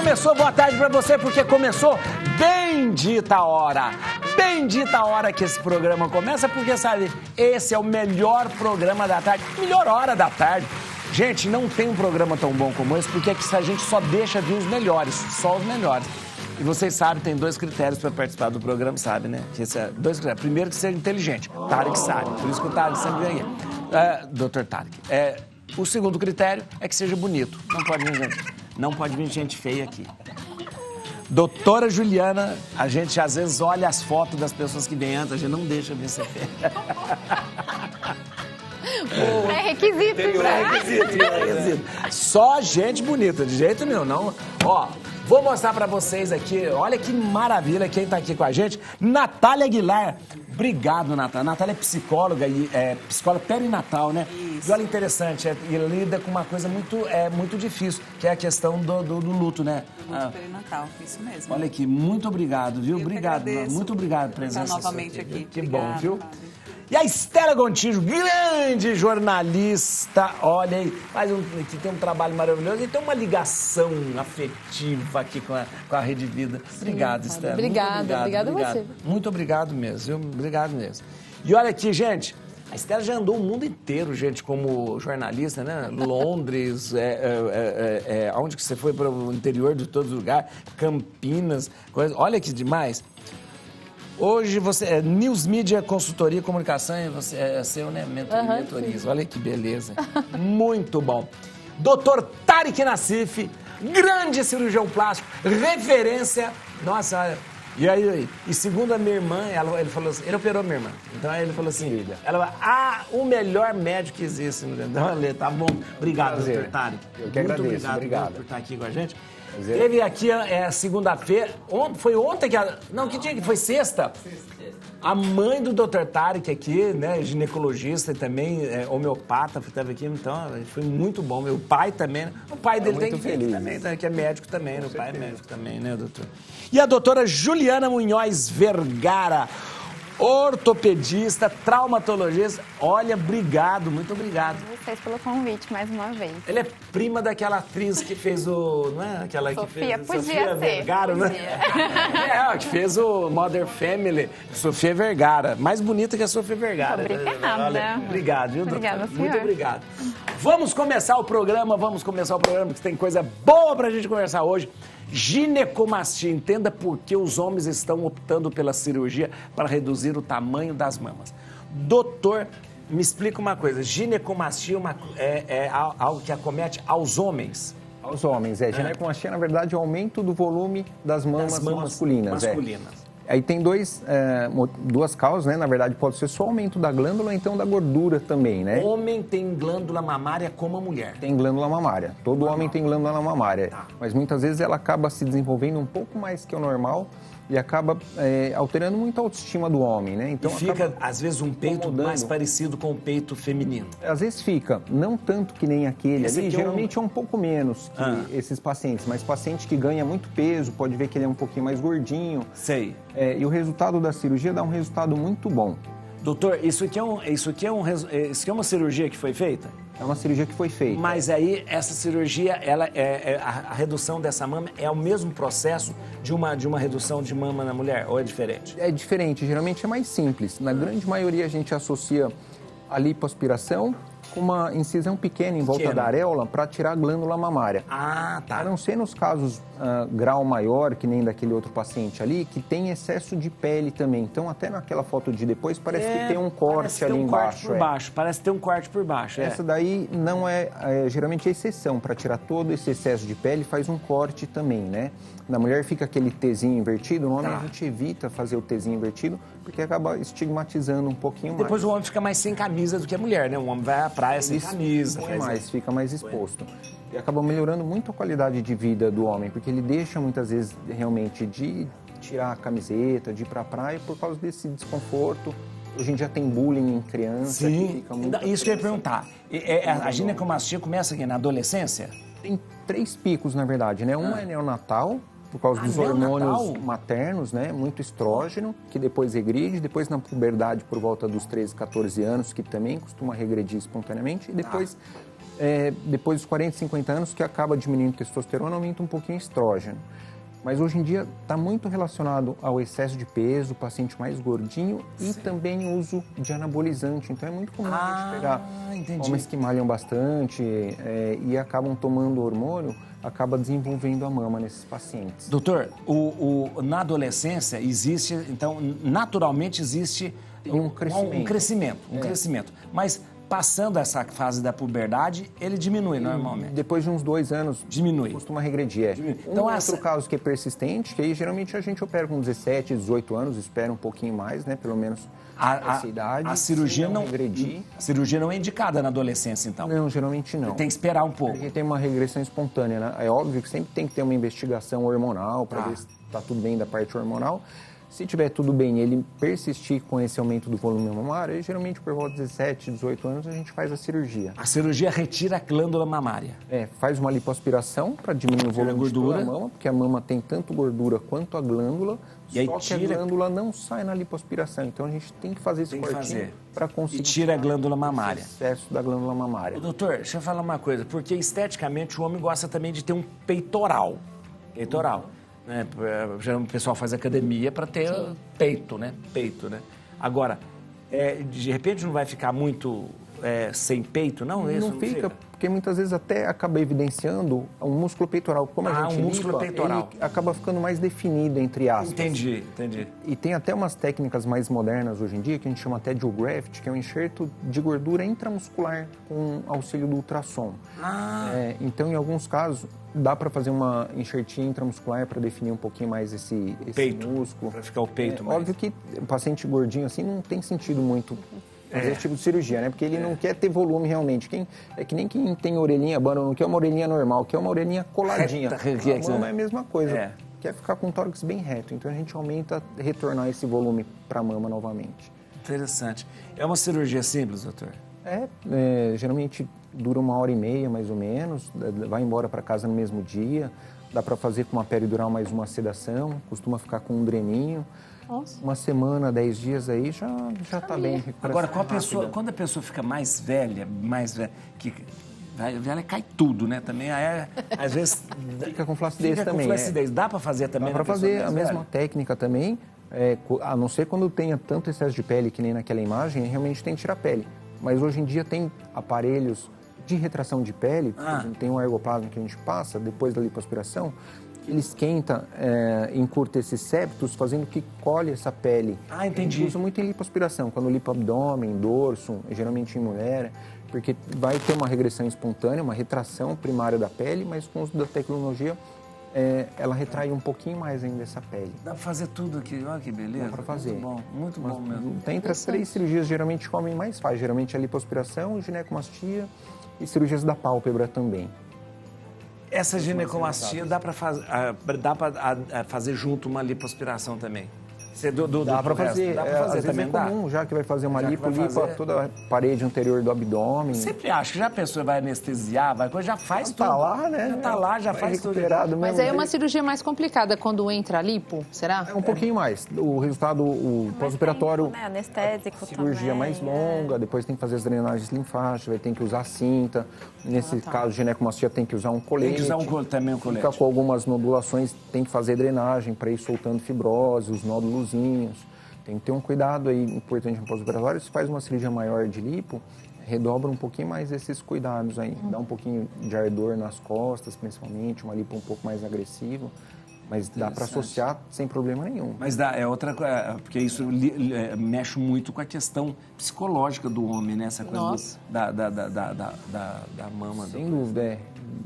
Começou, boa tarde pra você, porque começou bendita a hora. Bendita a hora que esse programa começa, porque, sabe, esse é o melhor programa da tarde, melhor hora da tarde. Gente, não tem um programa tão bom como esse, porque a gente só deixa vir os melhores, só os melhores. E vocês sabem, tem dois critérios para participar do programa, sabe, né? Dois critérios. Primeiro, que seja inteligente. Tarek sabe, por isso que o Tarek sempre ganha. Dr. Tarek. O segundo critério é que seja bonito. Não pode vir gente feia aqui. Doutora Juliana, a gente às vezes olha as fotos das pessoas que vêm antes, a gente não deixa vir ser feia. É requisito. Requisito. Só gente bonita, de jeito nenhum, não. Ó, vou mostrar pra vocês aqui, olha que maravilha quem tá aqui com a gente. Natália Aguilar. Obrigado, Natália. Natália é psicóloga, psicóloga perinatal, né? Isso. E olha, interessante, e lida com uma coisa muito difícil, que é a questão do luto, né? Luto perinatal, isso mesmo. Olha aqui, muito obrigado, viu? Eu obrigado, muito obrigado por presença. Estar novamente aqui. Que Obrigada, bom, viu? Fábio. E a Estela Gontijo, grande jornalista, olha aí, que tem um trabalho maravilhoso e tem uma ligação afetiva aqui com a Rede Vida. Obrigado, Estela. Obrigada a você. Muito obrigado mesmo, viu? Obrigado mesmo. E olha aqui, gente, a Estela já andou o mundo inteiro, gente, como jornalista, né? Londres, onde que você foi para o interior de todo lugar, Campinas, coisa. Olha que demais. Hoje você é News Media, consultoria, comunicação, e você é seu, né? Mentoria. Olha que beleza. Muito bom. Dr. Tarek Nassif, grande cirurgião plástico, referência. Nossa, olha. E aí, e segundo a minha irmã, ele falou assim, ele operou minha irmã. Então aí ele falou assim, o melhor médico que existe. Então, tá bom. Obrigado, Dr. Tarek. Eu que agradeço. Obrigado por estar aqui com a gente. Teve aqui segunda-feira, foi ontem que que dia que foi? Sexta? A mãe do Dr. Tarek aqui, né, ginecologista e também homeopata, estava aqui, então foi muito bom. Meu pai também, né? O pai dele tem que vir também, que é médico também, o pai é médico também, né, doutor? E a doutora Juliana Munhoz Vergara, ortopedista, traumatologista. Olha, obrigado, muito obrigado. Vocês pelo convite mais uma vez. Ela é prima daquela atriz que fez não é? Aquela Sofia, que fez Sofia Vergara, podia. né? Que fez o Mother Family, Sofia Vergara. Mais bonita que a Sofia Vergara. Obrigada. Obrigado, viu, Obrigada, doutor? senhor. Muito obrigado. Vamos começar o programa, porque tem coisa boa pra gente conversar hoje. Ginecomastia. Entenda por que os homens estão optando pela cirurgia para reduzir o tamanho das mamas. Doutor, me explica uma coisa. Ginecomastia é algo que acomete aos homens? Aos homens, Ginecomastia, na verdade, é o aumento do volume das mamas masculinas. Aí tem duas causas, né? Na verdade, pode ser só aumento da glândula ou então da gordura também, né? Homem tem glândula mamária como a mulher? Tem glândula mamária. Todo homem tem glândula mamária. Tá. Mas muitas vezes ela acaba se desenvolvendo um pouco mais que o normal e acaba alterando muito a autoestima do homem, né? Então, e fica, às vezes, um peito mais parecido com o peito feminino? Às vezes fica, não tanto que nem aquele ali, geralmente é um pouco menos que esses pacientes, mas paciente que ganha muito peso, pode ver que ele é um pouquinho mais gordinho. Sei. E o resultado da cirurgia dá um resultado muito bom. Doutor, isso aqui é uma cirurgia que foi feita? É uma cirurgia que foi feita. Mas aí, essa cirurgia, a redução dessa mama é o mesmo processo de uma redução de mama na mulher? Ou é diferente? É diferente, geralmente é mais simples. Na grande maioria, a gente associa a lipoaspiração com uma incisão pequena em volta da areola para tirar a glândula mamária. Ah, tá. A não ser nos casos grau maior, que nem daquele outro paciente ali, que tem excesso de pele também. Então, até naquela foto de depois, parece que tem um corte ali embaixo. Parece ter um corte por baixo. Essa daí não geralmente é exceção. Para tirar todo esse excesso de pele, faz um corte também, né? Na mulher fica aquele Tzinho invertido, no homem a gente evita fazer o Tzinho invertido, porque acaba estigmatizando um pouquinho mais. Depois o homem fica mais sem camisa do que a mulher, né? O homem vai à praia sem camisa. Fica mais exposto. E acaba melhorando muito a qualidade de vida do homem, porque ele deixa muitas vezes realmente de tirar a camiseta, de ir pra praia por causa desse desconforto. Hoje em dia tem bullying em criança. Sim, que fica muito isso que eu ia perguntar. A ginecomastia começa aqui na adolescência? Tem 3 picos, na verdade, né? Um é neonatal, por causa dos hormônios maternos, né? Muito estrógeno, que depois regride, depois na puberdade por volta dos 13, 14 anos, que também costuma regredir espontaneamente, e depois depois dos 40, 50 anos, que acaba diminuindo testosterona, aumenta um pouquinho o estrógeno. Mas hoje em dia está muito relacionado ao excesso de peso, o paciente mais gordinho e também o uso de anabolizante. Então é muito comum a gente pegar homens que malham bastante e acabam tomando hormônio, acaba desenvolvendo a mama nesses pacientes. Doutor, na adolescência existe, então, naturalmente existe um crescimento. Um crescimento. Mas passando essa fase da puberdade, ele diminui normalmente. Depois de uns 2 anos, diminui. Costuma regredir. Então, outro caso que é persistente, que aí geralmente a gente opera com 17, 18 anos, espera um pouquinho mais, né? Pelo menos essa idade. A cirurgia não regredir. A cirurgia não é indicada na adolescência, então? Não, geralmente não. Tem que esperar um pouco. Porque tem uma regressão espontânea, né? É óbvio que sempre tem que ter uma investigação hormonal para ver se está tudo bem da parte hormonal. Se tiver tudo bem e ele persistir com esse aumento do volume mamário, aí, geralmente por volta de 17, 18 anos a gente faz a cirurgia. A cirurgia retira a glândula mamária. Faz uma lipoaspiração para diminuir o volume de toda a mama, porque a mama tem tanto gordura quanto a glândula, só que a glândula não sai na lipoaspiração. Então a gente tem que fazer esse cortinho para conseguir... E tira a glândula mamária. O excesso da glândula mamária. Doutor, deixa eu falar uma coisa, porque esteticamente o homem gosta também de ter um peitoral. Né? Geralmente o pessoal faz academia para ter peito, né? Agora, de repente não vai ficar muito sem peito, não? Não fica, porque muitas vezes até acaba evidenciando um músculo peitoral. Como a gente músculo peitoral. Ele acaba ficando mais definido, entre aspas. Entendi. E tem até umas técnicas mais modernas hoje em dia, que a gente chama até de graft, que é um enxerto de gordura intramuscular com auxílio do ultrassom. Então, em alguns casos, dá para fazer uma enxertia intramuscular para definir um pouquinho mais esse músculo. Para ficar o peito mais. Óbvio que o paciente gordinho assim não tem sentido muito fazer esse tipo de cirurgia, né? Porque ele não quer ter volume realmente. É que nem quem tem orelhinha banda, não quer uma orelhinha normal, quer uma orelhinha coladinha. A mama é a mesma coisa. Quer ficar com o tórax bem reto. Então a gente aumenta, retornar esse volume para a mama novamente. Interessante. É uma cirurgia simples, doutor? Geralmente dura 1h30, mais ou menos. Vai embora para casa no mesmo dia. Dá para fazer com uma peridural mais uma sedação. Costuma ficar com um dreninho. Nossa. Uma semana, 10 dias aí já está bem. Agora, quando a pessoa fica mais velha, que velha cai tudo, né? Também às vezes fica com flacidez também. Dá para fazer também? Dá para fazer a mesma técnica também, a não ser quando tenha tanto excesso de pele que nem naquela imagem, realmente tem que tirar a pele. Mas hoje em dia tem aparelhos de retração de pele, tem um ergoplasma que a gente passa depois da lipoaspiração, ele esquenta, encurta esses septos, fazendo que colhe essa pele. Entendi. A gente usa muito em lipoaspiração, quando limpa abdômen, dorso, geralmente em mulher, porque vai ter uma regressão espontânea, uma retração primária da pele, mas com o uso da tecnologia, ela retrai um pouquinho mais ainda essa pele. Dá para fazer tudo aqui, olha que beleza. Dá para fazer. Muito bom mesmo. Tem entre as 3 cirurgias, geralmente, que o homem mais faz. Geralmente a lipoaspiração, ginecomastia e cirurgias da pálpebra também. Essa ginecomastia dá para fazer junto uma lipoaspiração também? Dá para fazer. Às vezes também é comum, já que vai fazer uma limpa toda a parede anterior do abdômen. Sempre acho que já a pessoa vai anestesiar, já faz tudo. Tá lá, né? Já tá lá, já faz tudo. Mas aí é uma cirurgia mais complicada quando entra a lipo, será? É um pouquinho mais. O resultado, o pós-operatório, né? Anestésico cirurgia mais longa, depois tem que fazer as drenagens linfáticas, vai ter que usar cinta. Nesse caso, ginecomastia tem que usar um colete. Tem que usar também um colete. Fica com algumas nodulações, tem que fazer drenagem para ir soltando fibrose, os nódulos. Tem que ter um cuidado aí importante no pós-operatório. Se faz uma cirurgia maior de lipo, redobra um pouquinho mais esses cuidados aí. Dá um pouquinho de ardor nas costas, principalmente, uma lipo um pouco mais agressiva. Mas dá para associar sem problema nenhum. Mas é outra coisa, porque isso mexe muito com a questão psicológica do homem, né? Essa coisa da mama. Sem dúvida,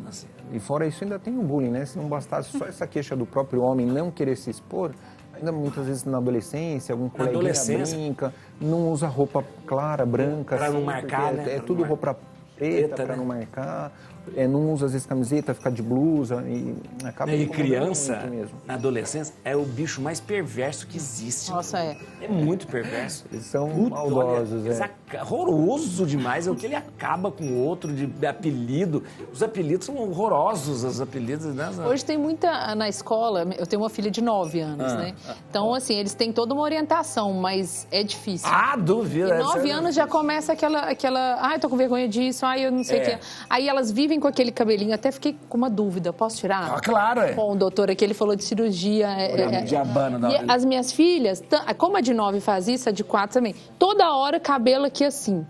Assim. E fora isso ainda tem o bullying, né? Se não bastasse só essa queixa do próprio homem não querer se expor, ainda muitas vezes na adolescência, algum coleguinha brinca, não usa roupa clara, branca. Para não marcar, né? Tudo roupa preta para não marcar. não usa às vezes camiseta, fica de blusa e acaba E incomodando criança, muito mesmo. na adolescência, é o bicho mais perverso que existe. Nossa, é. É muito perverso. Eles são Puta, maldosos, olha, horroroso demais. É o que ele acaba com o outro de apelido. Os apelidos são horrorosos, os apelidos, né? Hoje tem muita, na escola, eu tenho uma filha de 9 anos, né? Então, assim, eles têm toda uma orientação, mas é difícil. Ah, duvida. E 9 anos já começa aquela, eu tô com vergonha disso, eu não sei o que. Aí elas vivem com aquele cabelinho, até fiquei com uma dúvida, posso tirar? Ah, claro, é. Bom, doutor, aqui ele falou de cirurgia. De abano, não. E as minhas filhas, como a de 9 faz isso, a de 4 também, toda hora cabelo aqui assim.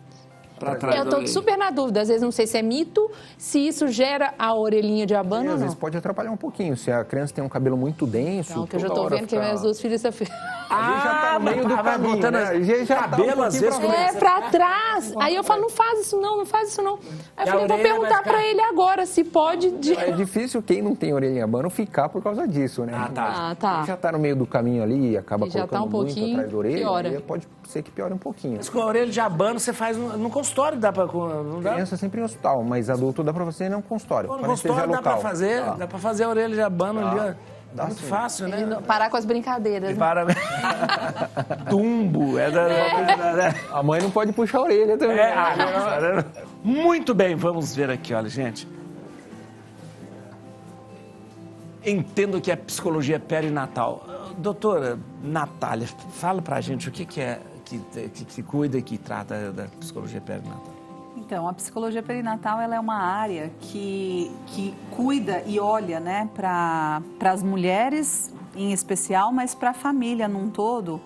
Pra trás Eu da tô orelha. super na dúvida, às vezes não sei se é mito, se isso gera a orelhinha de abano ou Às não. vezes pode atrapalhar um pouquinho. Se a criança tem um cabelo muito denso, Não, que eu já toda tô hora vendo que fica- minhas duas filhas... A gente já tá no meio do vai caminho, botando né? A gente já tá um cabelo, às pouquinho vezes, pra frente. É, pra trás. Aí eu falo, não faz isso não, não faz isso não. Aí eu E a falei, vou orelha vai perguntar ficar- pra ele agora se pode... É difícil quem não tem orelhinha abano ficar por causa disso, né? Ah, tá. Ah, tá. Quem já tá no meio do caminho ali e acaba E já colocando tá um muito pouquinho, atrás da orelha, piora. aí pode ser que piore um pouquinho. Mas com a orelha de abano você faz no consultório, dá pra... Não dá? Criança sempre em hospital, mas adulto dá pra você não consultório. No anestesia consultório dá pra local. fazer, dá pra fazer a orelha de abano ali, ó. Dá Muito sim. fácil, né? Ele não- parar com as brincadeiras. E né? para... Tumbo. A mãe não pode puxar a orelha também. Muito bem, vamos ver aqui, olha, gente. Entendo que é psicologia perinatal. Doutora Natália, fala pra gente o que é que cuida e que trata da psicologia perinatal. Então, a psicologia perinatal ela é uma área que cuida e olha, né, para as mulheres em especial, mas para a família num todo,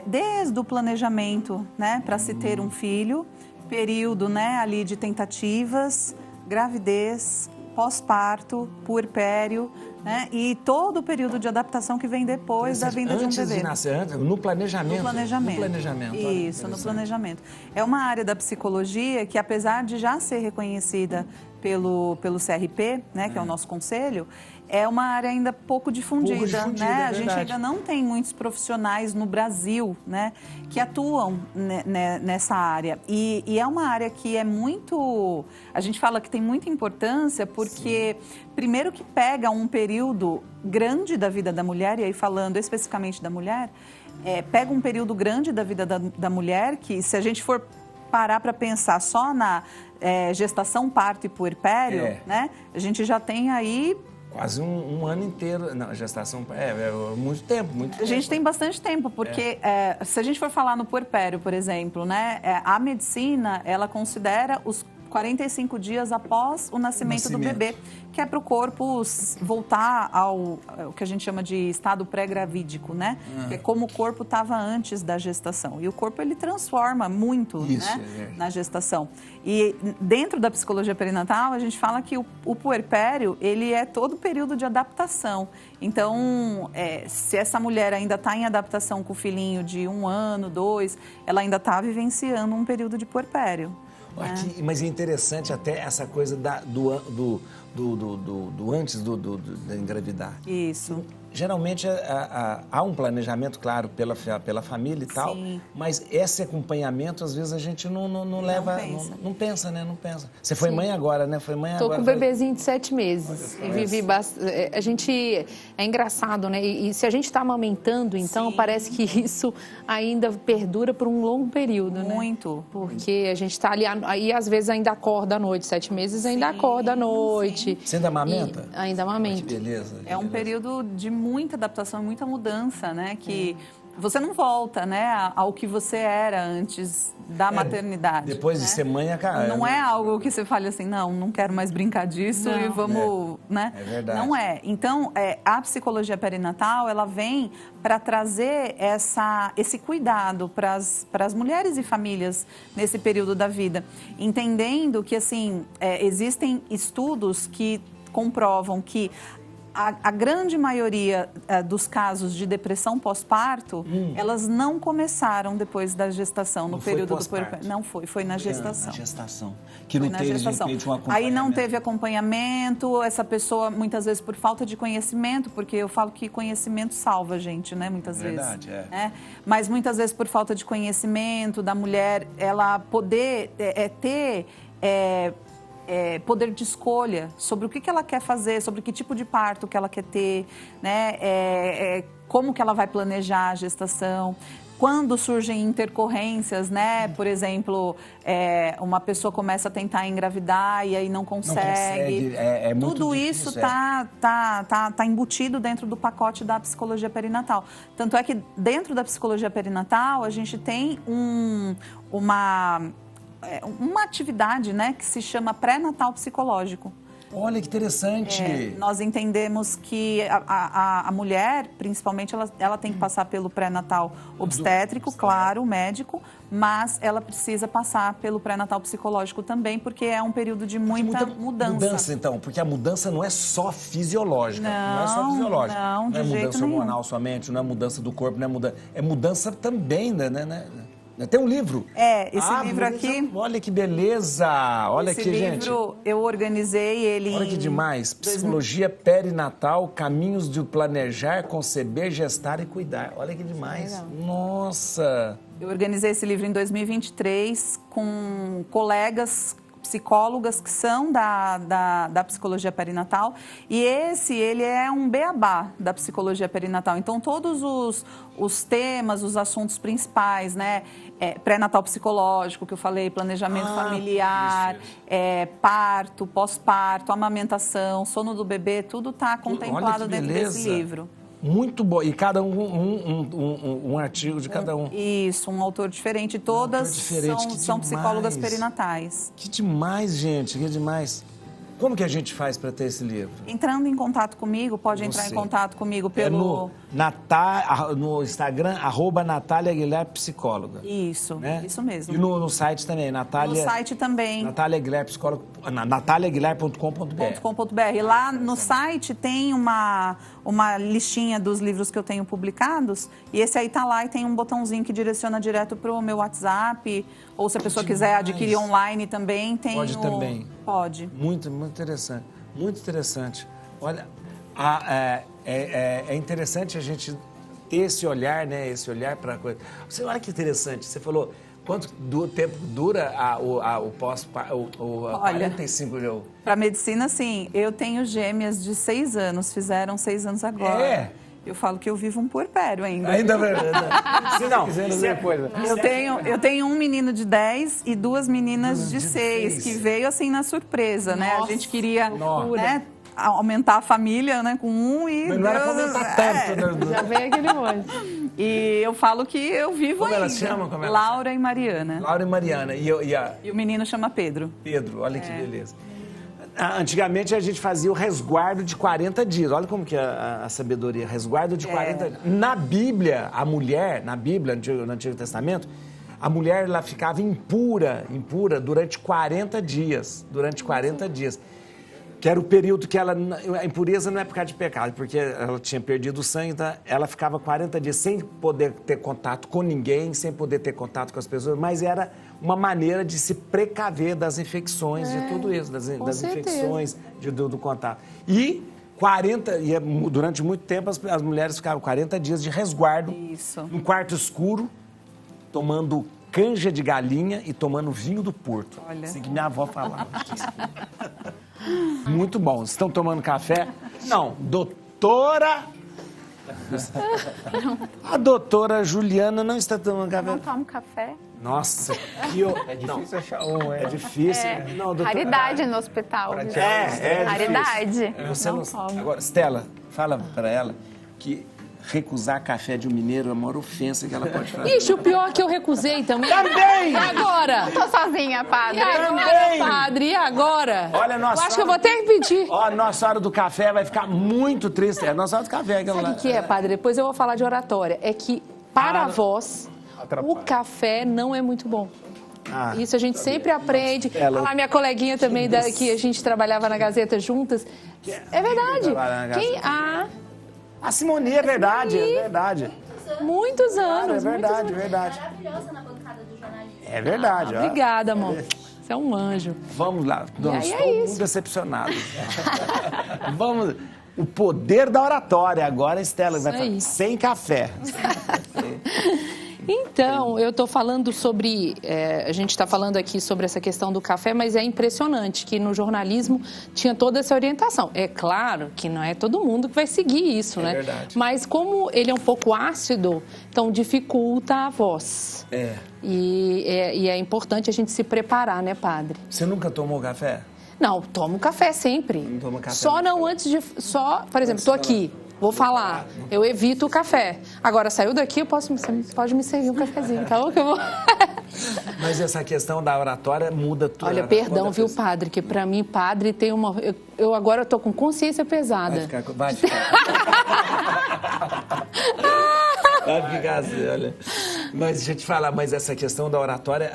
desde o planejamento, né, para se ter um filho, período, né, ali de tentativas, gravidez, pós-parto, puerpério, né, e todo o período de adaptação que vem depois da vinda de um Antes bebê. de nascer, no planejamento. No planejamento. No planejamento. olha, Isso, no interessante. planejamento. É uma área da psicologia que, apesar de já ser reconhecida pelo CRP, né, que é o nosso conselho, é uma área ainda pouco difundida, Pouco difundida, né? é A gente verdade. ainda não tem muitos profissionais no Brasil, né, que atuam nessa área. E é uma área que é muito... A gente fala que tem muita importância porque, primeiro que pega um período grande da vida da mulher, e aí falando especificamente da mulher, pega um período grande da vida da mulher que, se a gente for parar para pensar só na gestação, parto e puerpério, né, a gente já tem aí... Quase um ano inteiro. Não, gestação muito tempo, muito tempo. A gente tem bastante tempo, porque se a gente for falar no puerpério, por exemplo, né, a medicina, ela considera os 45 dias após o nascimento do bebê, que é para o corpo voltar ao que a gente chama de estado pré-gravídico, né? Que é como o corpo estava antes da gestação. E o corpo, ele transforma muito, Isso, né, na gestação. E dentro da psicologia perinatal, a gente fala que o puerpério, ele é todo o período de adaptação. Então, se essa mulher ainda está em adaptação com o filhinho de 1 ano, 2, ela ainda está vivenciando um período de puerpério. Aqui, mas é interessante até essa coisa do antes de engravidar. Isso. Geralmente há um planejamento, claro, pela família e tal, mas esse acompanhamento, às vezes, a gente não leva... pensa. Não pensa, né? Não pensa. Você foi mãe agora, né? Foi mãe Tô agora. com um bebezinho de 7 meses. E vivi bastante. A gente... É engraçado, né? E se a gente está amamentando, então parece que isso ainda perdura por um longo período, né? Muito. Porque a gente está ali... Aí, às vezes, ainda acorda à noite. 7 meses ainda acorda à noite. Você ainda amamenta? E ainda amamento. Que beleza. É um período de muita adaptação, muita mudança, né? Que você não volta, né, ao que você era antes da maternidade. Depois de né? ser mãe, cara. Não é algo que você fale assim, não quero mais brincar disso e vamos, né? É verdade. Não é. Então, a psicologia perinatal, ela vem para trazer esse cuidado para as mulheres e famílias nesse período da vida, entendendo que, assim, existem estudos que comprovam que a grande maioria dos casos de depressão pós-parto, elas não começaram depois da gestação, no período do puerpério. Não foi na gestação. Na gestação. Que Foi não na teve gestação. de um acompanhamento. Aí não teve acompanhamento, essa pessoa, muitas vezes, por falta de conhecimento, porque eu falo que conhecimento salva a gente, né, muitas Verdade, vezes. Né? Mas muitas vezes por falta de conhecimento da mulher, ela poder ter poder de escolha sobre o que ela quer fazer, sobre que tipo de parto que ela quer ter, né? Como que ela vai planejar a gestação. Quando surgem intercorrências, né? Por exemplo, uma pessoa começa a tentar engravidar e aí não consegue. É muito Tudo difícil, isso tá embutido dentro do pacote da psicologia perinatal. Tanto é que dentro da psicologia perinatal a gente tem uma atividade, né, que se chama pré-natal psicológico. Olha que interessante. Nós entendemos que a mulher, principalmente, ela tem que passar pelo pré-natal obstétrico, claro, médico, mas ela precisa passar pelo pré-natal psicológico também, porque é um período de muita mudança. Mudança, então, porque a mudança não é só fisiológica. Não é só Não, fisiológica. não, de é jeito mudança hormonal nenhum. somente, não é mudança do corpo, não é mudança também, né? Tem um livro. Esse livro aqui... Olha que beleza! Olha aqui, gente. Esse livro, eu organizei ele... Olha que demais. Psicologia perinatal, caminhos de planejar, conceber, gestar e cuidar. Olha que demais. Legal. Ele Eu organizei esse livro em 2023 com colegas psicólogas que são da psicologia perinatal, e ele é um beabá da psicologia perinatal. Então, todos os temas, os assuntos principais, né? Pré-natal psicológico, que eu falei, planejamento familiar, parto, pós-parto, amamentação, sono do bebê, tudo está contemplado dentro desse livro. Muito bom. E cada um artigo de cada um. Isso, um autor diferente. Todas são psicólogas perinatais. Que demais, gente, que demais. Como que a gente faz para ter esse livro? Entrando em contato comigo, pode entrar em contato comigo pelo... no Instagram, @Natália Aguilar Psicóloga. Isso, né? Isso mesmo. E no site também, Natália... No site também. Natália Aguilar Psicóloga, nataliaaguilar.com.br. Lá no site tem uma listinha dos livros que eu tenho publicados, e esse aí tá lá e tem um botãozinho que direciona direto pro meu WhatsApp, ou se a pessoa quiser adquirir online também, tem também. Pode. Muito interessante. Muito interessante. Olha, é interessante a gente ter esse olhar, né? Esse olhar para a coisa. Você olha que interessante. Você falou quanto tempo dura o pós-parto? 45 mil. Para medicina, sim. Eu tenho gêmeas de 6 anos. Fizeram 6 anos agora. Eu falo que eu vivo um puerpério ainda. Ainda é verdade. Se não, eu tenho um menino de 10 e 2 meninas de 6, que veio assim na surpresa, né? A gente queria, né, aumentar a família, né, com mas não era para aumentar tanto, né? Já veio aquele monte. E eu falo que eu vivo ainda. Como elas chamam? Laura e Mariana. Laura e Mariana. E o menino chama Pedro. Pedro, olha que beleza. Antigamente a gente fazia o resguardo de 40 dias. Olha como que é a sabedoria. Resguardo de 40 dias. Na Bíblia, a mulher, no Antigo Testamento, a mulher ela ficava impura durante 40 dias. Durante 40 dias. Que era o período que a impureza não é por causa de pecado, porque ela tinha perdido o sangue, então ela ficava 40 dias sem poder ter contato com ninguém, sem poder ter contato com as pessoas, mas era uma maneira de se precaver das infecções, de tudo isso, das infecções, do contato. E durante muito tempo as mulheres ficavam 40 dias de resguardo, num quarto escuro, tomando canja de galinha e tomando vinho do Porto. Olha. Assim que minha avó falava. Muito bom. Vocês estão tomando café? Não, doutora... A doutora Juliana não está tomando café. Não tomo café. Nossa, É difícil achar um, É difícil. Não, doutora... Raridade no hospital. Raridade. Você não tomo. Agora, Stella, fala para ela que recusar café de um mineiro é a maior ofensa que ela pode fazer. Ixi, o pior é que eu recusei também. Também! E agora? Tô sozinha, padre. E agora, Também! padre? E agora? Olha, nossa Eu acho que eu vou ter que pedir. Ó, a nossa hora do café vai ficar muito triste. É a nossa hora do café. Sabe o que é, padre? Depois eu vou falar de oratória. É que, para vós, o café não é muito bom. Isso a gente sempre aprende. A minha coleguinha também, que a gente trabalhava na Gazeta juntas. É verdade. A Simone, é verdade, é verdade. Muitos anos. É verdade, Maravilhosa na bancada do jornalismo. É verdade. Obrigada, amor. Você é um anjo. Vamos lá. Não, aí estou muito decepcionado. Vamos. O poder da oratória. Agora, Estela, vai falar sem café. Então, eu estou falando sobre... a gente está falando aqui sobre essa questão do café, mas é impressionante que no jornalismo tinha toda essa orientação. É claro que não é todo mundo que vai seguir isso, né? Verdade. Mas como ele é um pouco ácido, então dificulta a voz. E é importante a gente se preparar, né, padre? Você nunca tomou café? Não, tomo café sempre. Não toma café? Só não antes de... Por exemplo, estou aqui. Vou falar, eu evito o café. Agora, saiu daqui, você pode me servir um cafezinho, tá bom? Que eu vou... Mas essa questão da oratória muda tudo. Olha, perdão, viu, padre? Que pra mim, padre tem uma... Eu agora tô com consciência pesada. Vai ficar. Vai ficar assim, olha. Mas deixa eu te falar, mas essa questão da oratória,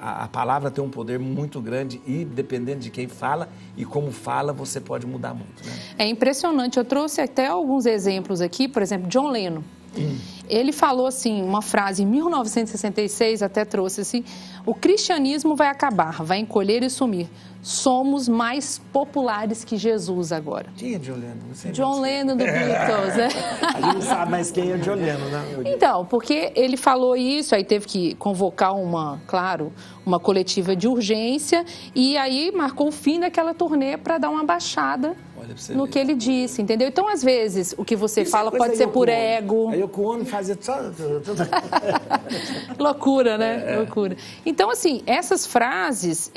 a palavra tem um poder muito grande e dependendo de quem fala e como fala, você pode mudar muito, né? É impressionante. Eu trouxe até alguns exemplos aqui, por exemplo, John Lennon. Ele falou assim, uma frase em 1966, até trouxe assim: o cristianismo vai acabar, vai encolher e sumir. Somos mais populares que Jesus agora. Quem é John Lennon? Não sei. John Lennon do Beatles, né? A gente não sabe mais quem é John Lennon, né? Então, porque ele falou isso, aí teve que convocar uma coletiva de urgência e aí marcou o fim daquela turnê para dar uma baixada no que ele disse, entendeu? Então, às vezes, o que você fala pode ser por ego. Aí o Yoko Ono fazia só... Loucura, né? Loucura. Então, assim, essas frases,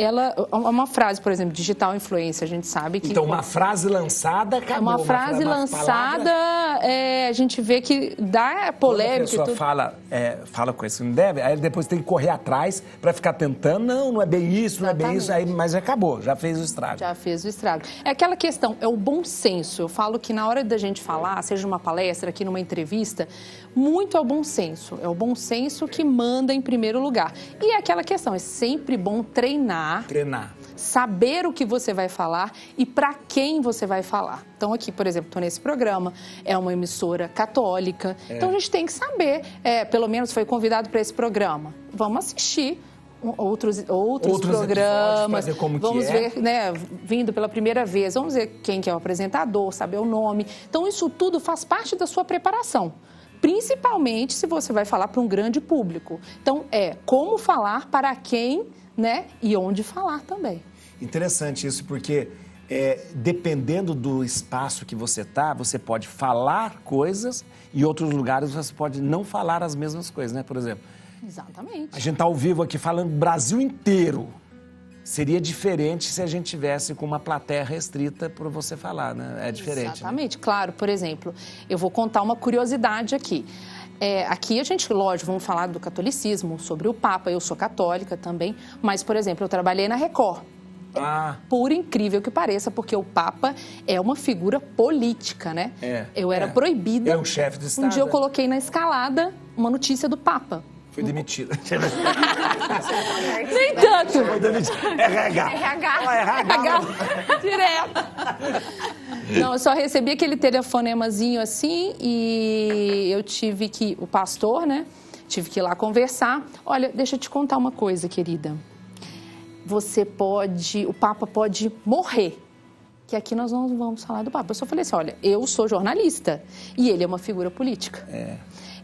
uma frase, por exemplo, digital influência, a gente sabe que... Então, uma frase lançada, acabou. Uma frase lançada, a gente vê que dá polêmica. Quando a pessoa fala coisa que não deve, aí depois tem que correr atrás para ficar tentando. Não é bem isso, não é bem isso. Aí, mas acabou, já fez o estrago. Já fez o estrago. É aquela questão, é o bom senso. Eu falo que na hora da gente falar, seja numa palestra, aqui numa entrevista, muito é o bom senso. É o bom senso que manda em primeiro lugar. E é aquela questão, é sempre bom treinar. Saber o que você vai falar e para quem você vai falar. Então, aqui, por exemplo, estou nesse programa, é uma emissora católica. Então, a gente tem que saber, pelo menos foi convidado para esse programa. Vamos assistir outros programas, vamos ver, né, vindo pela primeira vez, vamos ver quem que é o apresentador, saber o nome. Então, isso tudo faz parte da sua preparação. Principalmente se você vai falar para um grande público. Então, como falar para quem, né? E onde falar também. Interessante isso, porque dependendo do espaço que você está, você pode falar coisas e em outros lugares você pode não falar as mesmas coisas, né? Por exemplo. Exatamente. A gente está ao vivo aqui falando Brasil inteiro. Seria diferente se a gente tivesse com uma plateia restrita para você falar, né? É diferente. Exatamente, né? Claro. Por exemplo, eu vou contar uma curiosidade aqui. Aqui a gente, lógico, vamos falar do catolicismo, sobre o Papa. Eu sou católica também, mas, por exemplo, eu trabalhei na Record. Por incrível que pareça, porque o Papa é uma figura política, né? Eu era proibida. É um chefe de Estado. Um dia eu coloquei na escalada uma notícia do Papa. Fui demitida. Nem tanto. Foi demitida. RH. Direto. Não, eu só recebi aquele telefonemazinho assim e eu tive que... O pastor, né? Tive que ir lá conversar. Olha, deixa eu te contar uma coisa, querida. O Papa pode morrer. Que aqui nós não vamos falar do Papa. Eu só falei assim, olha, eu sou jornalista e ele é uma figura política.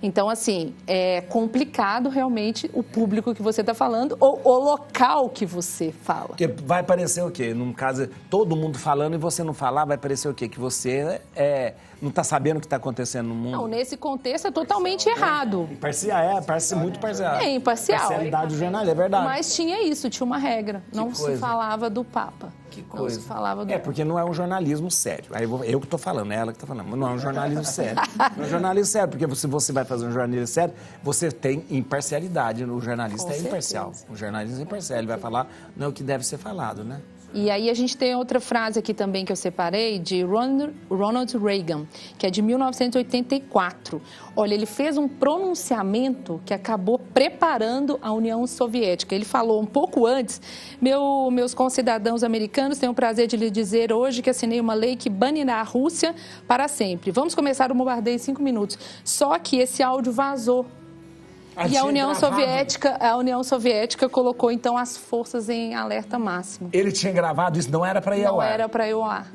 Então, assim, é complicado realmente o público que você está falando ou o local que você fala. Porque vai parecer o quê? Num caso, todo mundo falando e você não falar, vai parecer o quê? Que você não está sabendo o que está acontecendo no mundo. Não, nesse contexto é totalmente errado. Parece muito parcial. É imparcial. Parcialidade do jornalismo, é verdade. Mas tinha isso, tinha uma regra. Não se falava do Papa. Que coisa. Não se falava do... porque não é um jornalismo sério. Aí eu que estou falando, é ela que está falando. Mas não é um jornalismo sério. Não é um jornalismo sério, porque se você vai fazer um jornalismo sério, você tem imparcialidade. O jornalista é imparcial. O jornalista é imparcial. Ele vai falar o que deve ser falado, né? E aí a gente tem outra frase aqui também que eu separei, de Ronald Reagan, que é de 1984. Olha, ele fez um pronunciamento que acabou preparando a União Soviética. Ele falou um pouco antes, meus concidadãos americanos, tenho o prazer de lhe dizer hoje que assinei uma lei que banirá a Rússia para sempre. Vamos começar o bombardeio em 5 minutos. Só que esse áudio vazou. E a União Soviética colocou, então, as forças em alerta máximo. Ele tinha gravado isso, não era para ir ao ar? Não era para ir ao ar.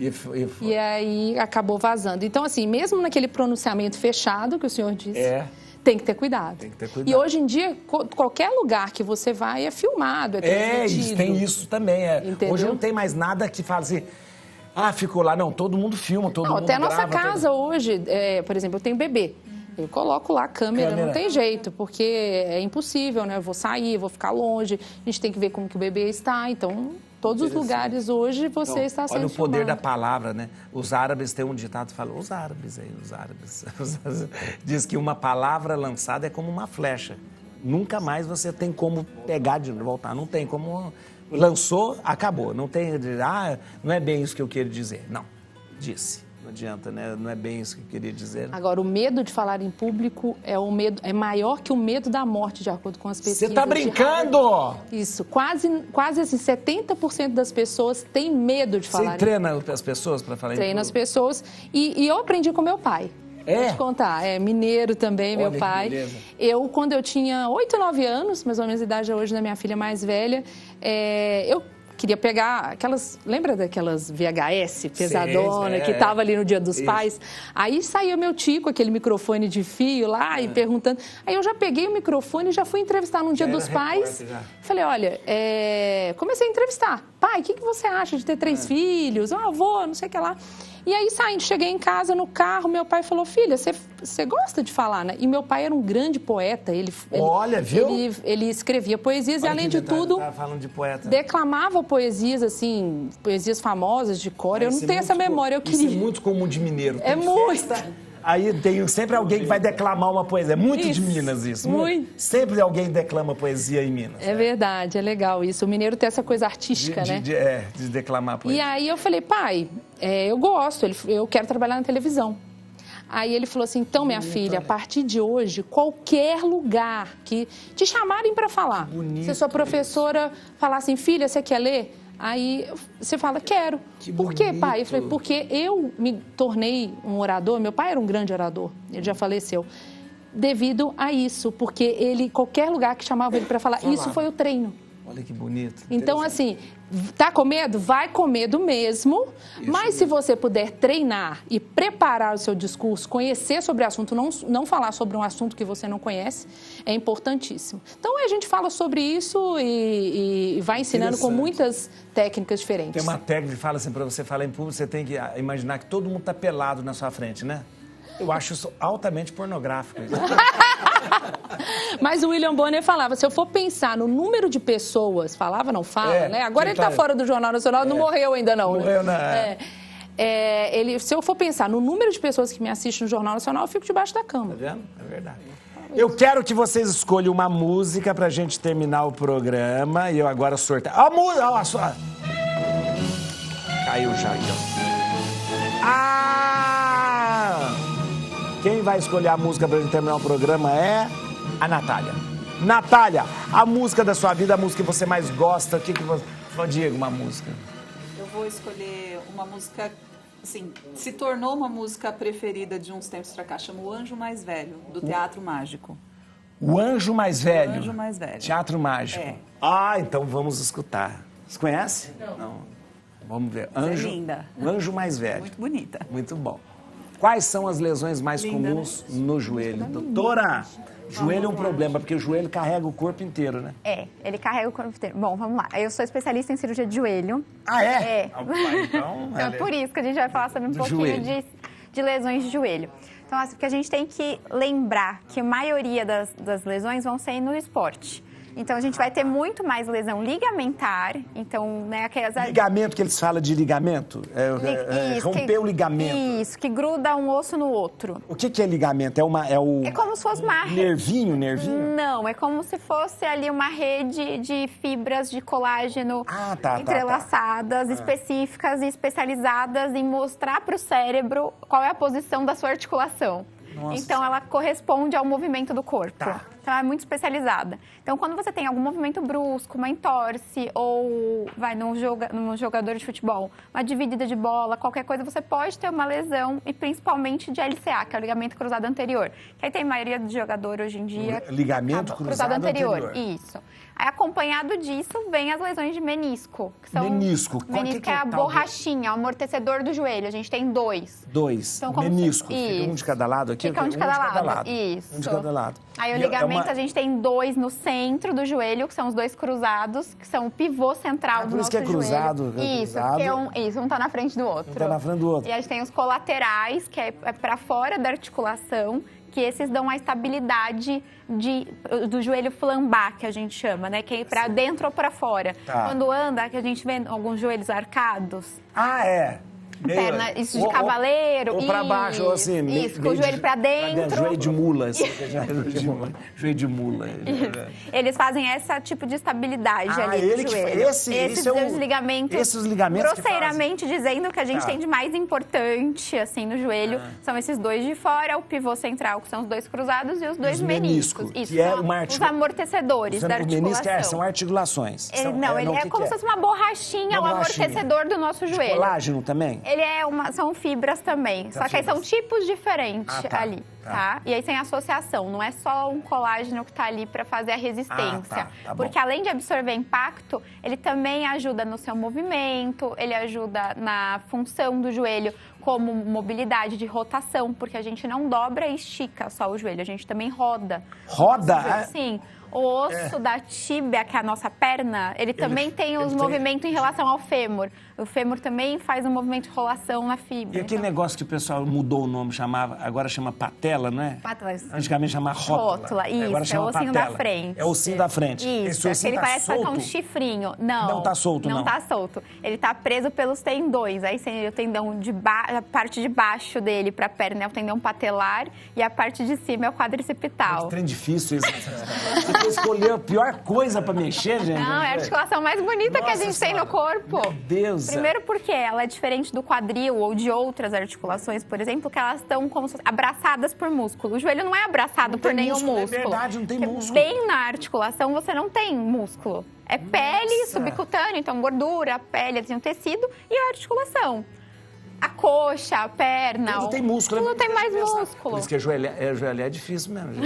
E aí acabou vazando. Então, assim, mesmo naquele pronunciamento fechado que o senhor disse, tem que ter cuidado. Tem que ter cuidado. E hoje em dia, qualquer lugar que você vai é filmado, é transmitido. Tem isso também. Entendeu? Hoje não tem mais nada que fala assim, ficou lá. Não, todo mundo filma, todo mundo até a nossa grava, casa hoje, por exemplo, eu tenho bebê. Eu coloco lá a câmera, não tem jeito, porque é impossível, né? Eu vou sair, vou ficar longe, a gente tem que ver como que o bebê está, então... Todos os lugares hoje você está sendo Olha o poder filmado. da palavra, né? Os árabes têm um ditado que fala, os árabes. Diz que uma palavra lançada é como uma flecha. Nunca mais você tem como pegar de voltar. Não tem como... Lançou, acabou. Não tem... não é bem isso que eu quero dizer. Não, disse. Não adianta, né? Não é bem isso que eu queria dizer. Agora, o medo de falar em público é maior que o medo da morte, de acordo com as pesquisas. Você tá brincando? Isso. Quase assim, 70% das pessoas têm medo de falar. Você treina as pessoas para falar em público? Treina as pessoas. E eu aprendi com meu pai. Vou te contar. É mineiro também, meu pai. Quando eu tinha 8, 9 anos, mais ou menos a idade hoje da minha filha mais velha, eu queria pegar aquelas... Lembra daquelas VHS pesadona que tava ali no Dia dos Pais? Aí saía meu tio com aquele microfone de fio lá e perguntando. Aí eu já peguei o microfone e já fui entrevistar no Dia dos Pais. Falei, olha, comecei a entrevistar. Pai, o que você acha de ter 3 filhos? Avô, não sei o que lá. E aí, cheguei em casa, no carro, meu pai falou, filha, você gosta de falar, né? E meu pai era um grande poeta. Olha, viu? Ele escrevia poesias e, além de tudo, falando de poeta. declamava poesias, assim, poesias famosas de cor. Eu não tenho essa memória, eu queria. Isso é muito comum de mineiro. É muito. Aí tem sempre alguém que vai declamar uma poesia. É muito de Minas isso. Muito. Sempre alguém declama poesia em Minas. É verdade, é legal isso. O mineiro tem essa coisa artística, né? De declamar poesia. E aí eu falei, pai, eu gosto, eu quero trabalhar na televisão. Aí ele falou assim, então, minha filha, a partir de hoje, qualquer lugar que te chamarem para falar, se sua professora falar assim, filha, você quer ler? Aí você fala, quero. Por quê, pai? Eu falei, porque eu me tornei um orador, meu pai era um grande orador, ele já faleceu, devido a isso, porque qualquer lugar que chamava ele para falar, isso foi o treino. Olha que bonito. Então, assim, tá com medo? Vai com medo mesmo, mas se você puder treinar e preparar o seu discurso, conhecer sobre o assunto, não falar sobre um assunto que você não conhece, é importantíssimo. Então, a gente fala sobre isso e vai ensinando com muitas técnicas diferentes. Tem uma técnica que fala assim, para você falar em público, você tem que imaginar que todo mundo tá pelado na sua frente, né? Eu acho isso altamente pornográfico. Mas o William Bonner falava, se eu for pensar no número de pessoas, falava, não fala, né? Agora ele está fora do Jornal Nacional, não morreu ainda não. Morreu, né? Se eu for pensar no número de pessoas que me assistem no Jornal Nacional, eu fico debaixo da cama. Tá vendo? É verdade. Eu quero que vocês escolham uma música pra gente terminar o programa e eu agora sorteio. A música! Caiu já aqui, ó. Quem vai escolher a música pra gente terminar o programa é a Natália. Natália, a música da sua vida, a música que você mais gosta, o que você... Diego, uma música. Eu vou escolher uma música, assim, se tornou uma música preferida de uns tempos pra cá, chama O Anjo Mais Velho, do Teatro Mágico. O Anjo Mais Velho? O Anjo Mais Velho. Teatro Mágico. Então vamos escutar. Você conhece? Não. Vamos ver. Anjo, linda. O Anjo Mais Velho. Muito bonita. Muito bom. Quais são as lesões mais comuns no joelho? Doutora, joelho é um problema, porque o joelho carrega o corpo inteiro, né? Ele carrega o corpo inteiro. Bom, vamos lá. Eu sou especialista em cirurgia de joelho. Ah, é? Então é por isso que a gente vai falar sobre um pouquinho de lesões de joelho. Então, assim, porque a gente tem que lembrar que a maioria das lesões vão ser no esporte. Então, a gente vai ter muito mais lesão ligamentar. Então, né, aquelas... Ligamento, que eles falam de ligamento? Romper o ligamento. Isso, que gruda um osso no outro. O que é ligamento? É como se fosse uma... Nervinho? Não, é como se fosse ali uma rede de fibras de colágeno entrelaçadas, específicas e especializadas em mostrar para o cérebro qual é a posição da sua articulação. Nossa. Então, ela corresponde ao movimento do corpo. Então, ela é muito especializada. Então, quando você tem algum movimento brusco, uma entorse ou vai num jogador de futebol, uma dividida de bola, qualquer coisa, você pode ter uma lesão, e principalmente de LCA, que é o ligamento cruzado anterior. Que aí tem a maioria do jogador hoje em dia... Ligamento cruzado anterior. Isso. Aí, acompanhado disso, vem as lesões de menisco. Que são... Menisco. Menisco é a borrachinha, o amortecedor do joelho. A gente tem 2. Então, menisco. Fica um de cada lado aqui? Fica um de cada lado. Isso. Um de cada lado. Aí o ligamento, a gente tem 2 no centro do joelho, que são os 2 cruzados, que são o pivô central do nosso joelho. Por isso que é cruzado. Isso, porque um tá na frente do outro. Um tá na frente do outro. E a gente tem os colaterais, que é para fora da articulação, que esses dão a estabilidade do joelho flambar, que a gente chama, né? Que é para dentro ou para fora. Tá. Quando anda, que a gente vê alguns joelhos arcados. Ah, é? Perna, isso de cavaleiro. Ou para baixo, ou assim. Isso, com o joelho para dentro. Joelho de mula. Joelho de mula. Eles fazem esse tipo de estabilidade ali do joelho. Esses ligamentos, grosseiramente dizendo que a gente tem de mais importante, assim, no joelho, são esses 2 de fora, o pivô central, que são os 2 cruzados, e os 2 meniscos. Isso, que é os amortecedores da articulação. O menisco são articulações. Ele é como se fosse uma borrachinha, o amortecedor do nosso joelho. Colágeno também? Ele são fibras também, só que aí são tipos diferentes ali, tá? E aí tem associação, não é só um colágeno que tá ali para fazer a resistência. Porque além de absorver impacto, ele também ajuda no seu movimento, ele ajuda na função do joelho, como mobilidade de rotação, porque a gente não dobra e estica só o joelho, a gente também roda. Roda? Sim. O osso da tíbia, que é a nossa perna, ele também tem os movimentos em relação ao fêmur. O fêmur também faz um movimento de rolação na fibra. E aquele negócio que o pessoal mudou o nome, agora chama patela, não é? Patela. Antigamente chamava rótula. Isso, agora chama é o ossinho patela. da frente. É o ossinho da frente. Isso, ele parece que um chifrinho. Não tá solto, não. Não tá solto. Ele tá preso pelos tendões. Aí tem o tendão a parte de baixo dele pra perna é o tendão patelar e a parte de cima é o quadricipital. Que trem difícil isso. Você escolheu a pior coisa pra mexer, gente. Não, é a articulação mais bonita que a gente tem no corpo. Meu Deus. Primeiro porque ela é diferente do quadril ou de outras articulações, por exemplo, que elas estão como se abraçadas por músculo. O joelho não é abraçado por nenhum músculo. É verdade, não tem músculo. Bem na articulação você não tem músculo. É pele subcutânea, então gordura, pele, assim, o tecido e a articulação. A coxa, a perna. Tudo tem músculo. Tudo tem mais músculo. Por isso que ajoelhar é difícil mesmo.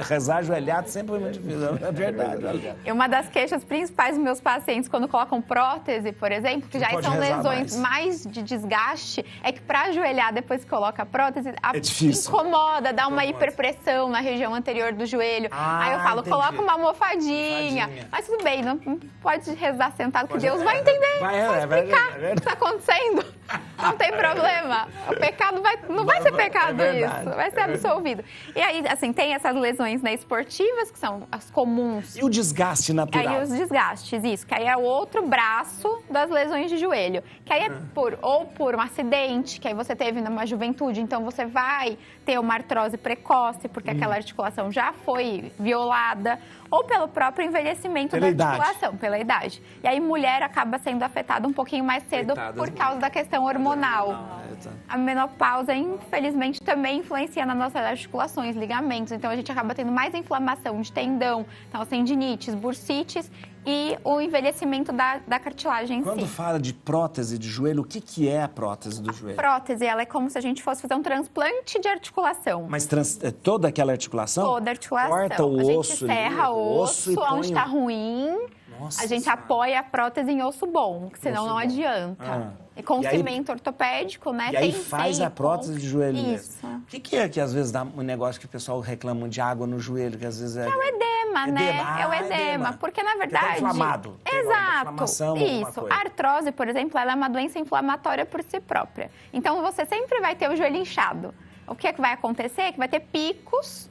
Rezar ajoelhado sempre é muito difícil. É verdade. E uma das queixas principais dos meus pacientes, quando colocam prótese, por exemplo, que já são lesões mais de desgaste, é que para ajoelhar depois que coloca a prótese, incomoda, dá uma hiperpressão na região anterior do joelho. Aí eu falo, coloca uma almofadinha. Mas tudo bem, não pode rezar sentado, que Deus vai entender, vai explicar o que está acontecendo. Não tem problema. O pecado não vai ser pecado isso. Vai ser absolvido. E aí, assim, tem essas lesões, né, esportivas, que são as comuns. E o desgaste natural? Aí os desgastes, isso. Que aí é o outro braço das lesões de joelho. Que aí é por um acidente, que aí você teve numa juventude. Então, você vai ter uma artrose precoce, porque aquela articulação já foi violada. Ou pelo próprio envelhecimento da articulação, pela idade. E aí, mulher acaba sendo afetada um pouquinho mais cedo por causa da questão hormonal. A menopausa, infelizmente, também influencia nas nossas articulações, ligamentos. Então, a gente acaba tendo mais inflamação de tendão, então, tendinites, bursites e o envelhecimento da cartilagem em si. Quando fala de prótese de joelho, o que é a prótese do joelho? A prótese, ela é como se a gente fosse fazer um transplante de articulação. Mas toda aquela articulação? Toda a articulação. Corta o osso. A gente serra o osso onde está ruim. Nossa, a gente apoia a prótese em osso bom, que senão não adianta. E com cimento ortopédico, né? E aí faz a prótese de joelho Isso. mesmo. O que é que às vezes dá um negócio que o pessoal reclama de água no joelho, que às vezes é... É o edema, né? É o edema. Porque, na verdade... Tá inflamado. Exato. Isso. A artrose, por exemplo, ela é uma doença inflamatória por si própria. Então, você sempre vai ter o joelho inchado. O que é que vai acontecer? É que vai ter picos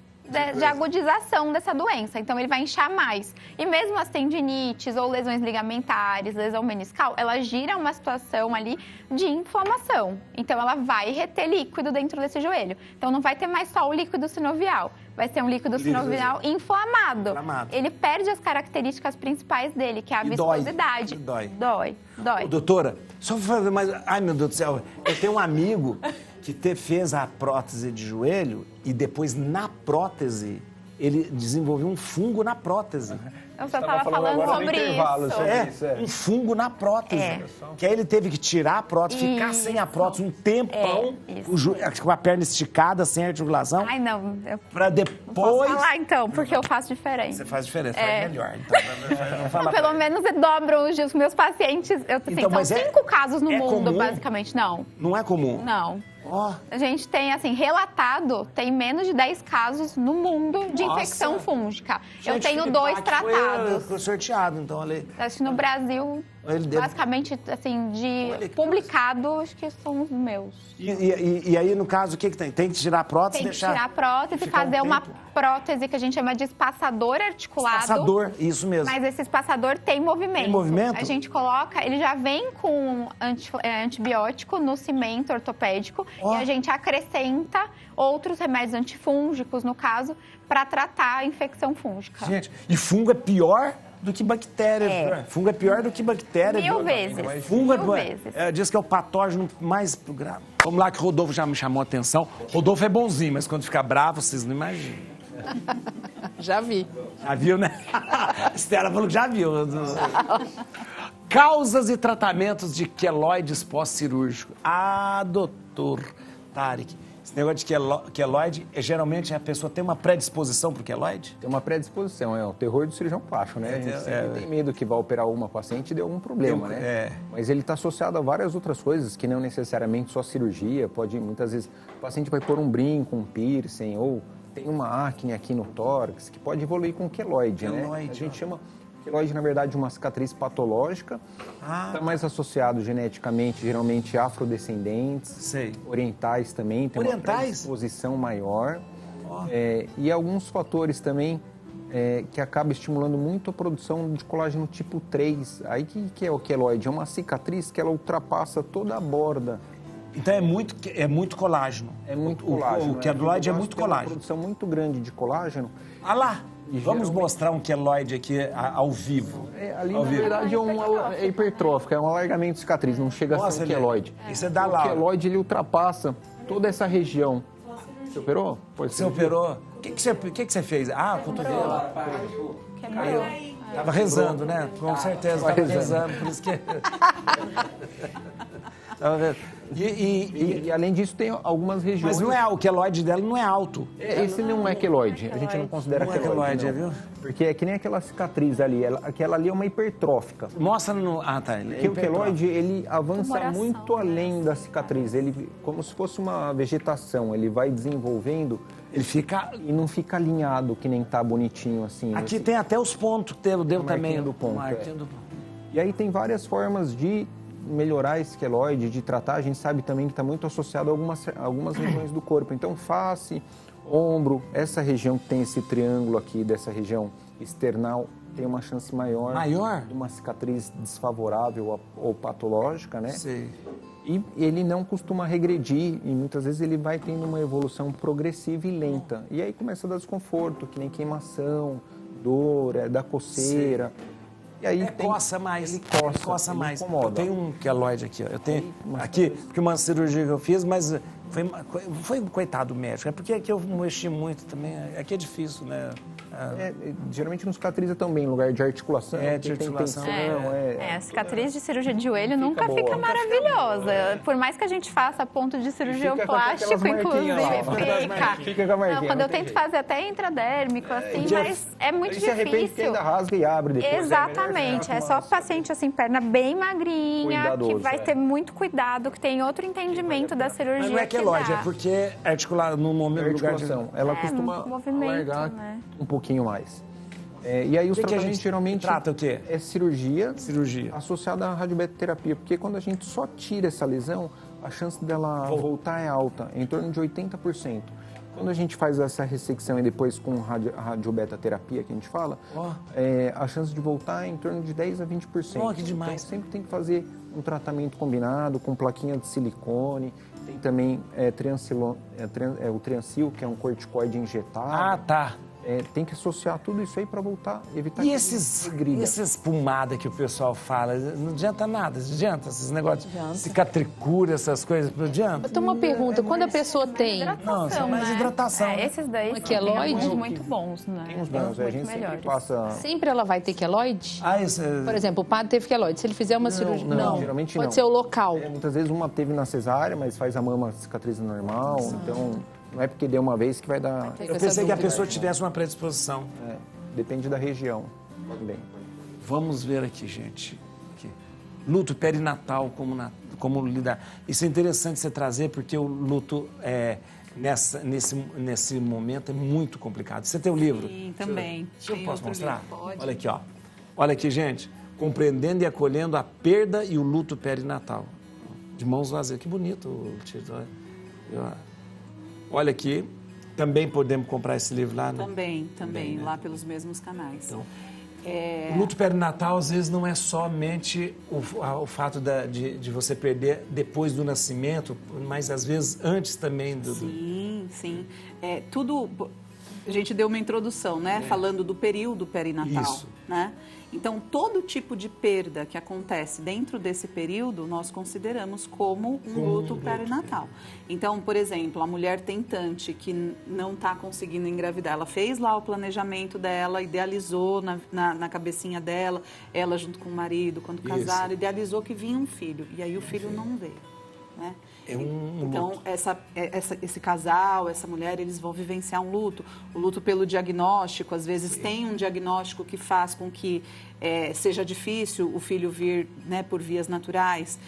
de agudização dessa doença. Então, ele vai inchar mais. E mesmo as tendinites ou lesões ligamentares, lesão meniscal, ela gira uma situação ali de inflamação. Então, ela vai reter líquido dentro desse joelho. Então, não vai ter mais só o líquido sinovial. Vai ser um líquido sinovial inflamado. Ele perde as características principais dele, que é a viscosidade. Dói. Ô, doutora, só pra fazer mais... Ai, meu Deus do céu. Eu tenho um amigo que fez a prótese de joelho e depois, na prótese, ele desenvolveu um fungo na prótese. Eu só estava falando sobre isso. Um fungo na prótese. Que aí ele teve que tirar a prótese, ficar sem a prótese um tempão, com a perna esticada, sem articulação. Ai, não. Pra depois... Posso falar, então, porque eu faço diferente. Você faz diferente, faz melhor. Então, pelo menos dobram os meus pacientes. Então, são 5 casos no mundo, comum? Basicamente. Não. Não é comum? Não. A gente tem, assim, relatado, tem menos de 10 casos no mundo de infecção fúngica. Gente, eu tenho 2 tratados. Foi sorteado, então, ali. Acho que no Brasil, basicamente, assim, de publicado, acho que são os meus. E aí, no caso, o que tem? Tem que tirar a prótese? Tem que tirar a prótese e fazer uma prótese que a gente chama de espaçador articulado. Espaçador, isso mesmo. Mas esse espaçador tem movimento. Tem movimento? A gente coloca, ele já vem com antibiótico no cimento ortopédico e a gente acrescenta outros remédios antifúngicos, no caso, para tratar a infecção fúngica. Gente, e fungo é pior do que bactéria. Fungo é pior do que bactéria. 1000 vezes. Fungo 1000 vezes. Diz que é o patógeno mais grave. Vamos lá que o Rodolfo já me chamou a atenção. Rodolfo é bonzinho, mas quando fica bravo, vocês não imaginam. Já vi. Já viu, né? A Estela falou que já viu. Causas e tratamentos de queloides pós-cirúrgico. Doutor Tarek. Esse negócio de queloide, geralmente a pessoa tem uma predisposição para o queloide? Tem uma predisposição, é o terror do cirurgião plástico, né? A gente sempre tem medo que vai operar uma paciente e dê algum problema, né? Mas ele está associado a várias outras coisas, que não necessariamente só cirurgia. Muitas vezes, o paciente vai pôr um brinco, um piercing, ou tem uma acne aqui no tórax, que pode evoluir com queloide, né? A gente chama queloide, na verdade, de uma cicatriz patológica. Está mais associado geneticamente, geralmente, afrodescendentes, orientais também, tem uma predisposição maior. E alguns fatores também que acabam estimulando muito a produção de colágeno tipo 3. Aí que é o queloide? É uma cicatriz que ela ultrapassa toda a borda. Então é muito colágeno. É muito colágeno. O queloide é muito colágeno. Tem uma produção muito grande de colágeno. Lá! Vamos mostrar um queloide aqui ao vivo. Ali, na verdade, é hipertrófico, é um alargamento de cicatriz, não chega a ser um queloide. Isso é da lá. O queloide, ele ultrapassa toda essa região. Você operou? Você operou? O que você fez? Cotovelo. Caiu. Tava rezando, né? Com certeza, tava rezando, por isso que... Tava vendo? E além disso, tem algumas regiões... Mas não é, o queloide dela não é alto. Esse não é queloide, a gente não considera queloide, não. Viu? Porque é que nem aquela cicatriz ali, aquela ali é uma hipertrófica. Mostra no... tá. Porque o queloide, ele avança muito além da cicatriz, ele como se fosse uma vegetação, ele vai desenvolvendo... Ele fica... E não fica alinhado, que nem tá bonitinho assim. Aqui tem até os pontos que deu também. Do ponto, E aí tem várias formas de melhorar esse queloide, de tratar. A gente sabe também que está muito associado a algumas regiões do corpo. Então, face, ombro, essa região que tem esse triângulo aqui, dessa região external, tem uma chance maior de uma cicatriz desfavorável ou patológica, né? Sim. E ele não costuma regredir e muitas vezes ele vai tendo uma evolução progressiva e lenta. E aí começa a dar desconforto, que nem queimação, dor, da coceira. Sim. E aí coça mais. Ele coça mais. Incomoda. Eu tenho um queloide aqui, ó. Eu tenho aqui, porque uma cirurgia que eu fiz, mas foi coitado do médico. É porque aqui eu mexi muito também. Aqui é difícil, né? Geralmente não cicatriza também em lugar de articulação. De articulação. A cicatriz de cirurgia de joelho nunca fica maravilhosa. Por mais que a gente faça ponto de cirurgião plástico, inclusive, fica com a marquinha. Quando eu tento fazer até intradérmico, assim, mas é muito difícil. Se arrepende que ainda rasga e abre depois. Exatamente. É só paciente, assim, perna bem magrinha, que vai ter muito cuidado, que tem outro entendimento da cirurgia. Mas não é queloide, é porque é articular no momento, lugar de... Ela costuma alargar um pouquinho mais. E aí os tratamentos geralmente trata o quê? É cirurgia associada à radiobetoterapia, porque quando a gente só tira essa lesão, a chance dela voltar é alta, em torno de 80%. Quando a gente faz essa ressecção e depois com radiobetoterapia, que a gente fala, a chance de voltar é em torno de 10 a 20%. Que demais. Então sempre tem que fazer um tratamento combinado com plaquinha de silicone. Tem também o Triancil, que é um corticoide injetável. Tá. tem que associar tudo isso aí para voltar, evitar E essas pomadas que o pessoal fala, não adianta nada, adianta esses negócios de cicatricura, essas coisas, não adianta? Eu tenho uma pergunta, quando a pessoa tem... Não, isso é mais hidratação. Esses daí são queloide? muito bons, né? Tem uns bons, a gente sempre passa... Sempre ela vai ter queloide? Isso Por exemplo, o padre teve queloide. Se ele fizer uma cirurgia... Não, geralmente não. Pode ser o local. Muitas vezes uma teve na cesárea, mas faz a mama cicatriz normal, então não é porque deu uma vez que vai dar... Eu pensei que a pessoa tivesse uma predisposição. Depende da região também. Vamos ver aqui, gente. Aqui. Luto perinatal, como lidar. Isso é interessante você trazer, porque o luto nesse momento é muito complicado. Você tem o livro? Sim, também. Eu posso mostrar? Olha aqui, ó. Olha aqui, gente. Compreendendo e acolhendo a perda e o luto perinatal. De mãos vazias. Que bonito o título. Olha aqui. Também podemos comprar esse livro lá, né? Também, né? Lá pelos mesmos canais. Então, o luto perinatal, às vezes, não é somente o fato de você perder depois do nascimento, mas, às vezes, antes também do... Sim. Tudo... A gente deu uma introdução, né? Falando do período perinatal. Isso. Né? Então, todo tipo de perda que acontece dentro desse período, nós consideramos como um luto perinatal. Então, por exemplo, a mulher tentante que não está conseguindo engravidar, ela fez lá o planejamento dela, idealizou na cabecinha dela, ela junto com o marido, quando casaram, idealizou que vinha um filho, e aí o filho não veio, né? Então, esse casal, essa mulher, eles vão vivenciar um luto. O luto pelo diagnóstico, às vezes tem um diagnóstico que faz com que seja difícil o filho vir, né, por vias naturais.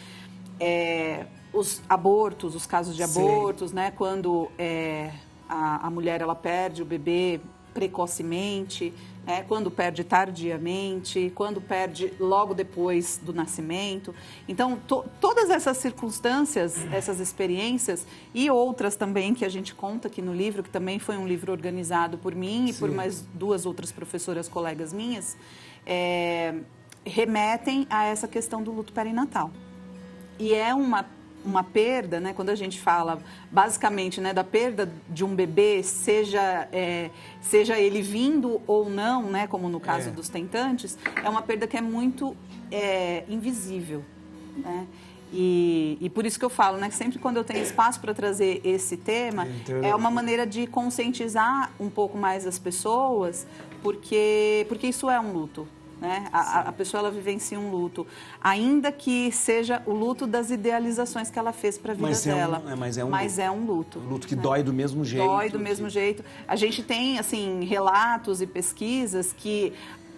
Os abortos, os casos de abortos, né, quando a mulher ela perde o bebê precocemente, quando perde tardiamente, quando perde logo depois do nascimento. Então, todas essas circunstâncias, essas experiências e outras também que a gente conta aqui no livro, que também foi um livro organizado por mim e por mais 2 outras professoras colegas minhas, remetem a essa questão do luto perinatal. E é uma perda, né, quando a gente fala basicamente, né, da perda de um bebê, seja ele vindo ou não, né, como no caso dos tentantes, é uma perda que é muito invisível, né? E por isso que eu falo, né, que sempre quando eu tenho espaço para trazer esse tema, é uma maneira de conscientizar um pouco mais as pessoas, porque isso é um luto. Né? A pessoa ela vivencia um luto, ainda que seja o luto das idealizações que ela fez para a vida dela. Mas é um luto. Um luto que dói do mesmo jeito. Dói do mesmo jeito. A gente tem assim relatos e pesquisas que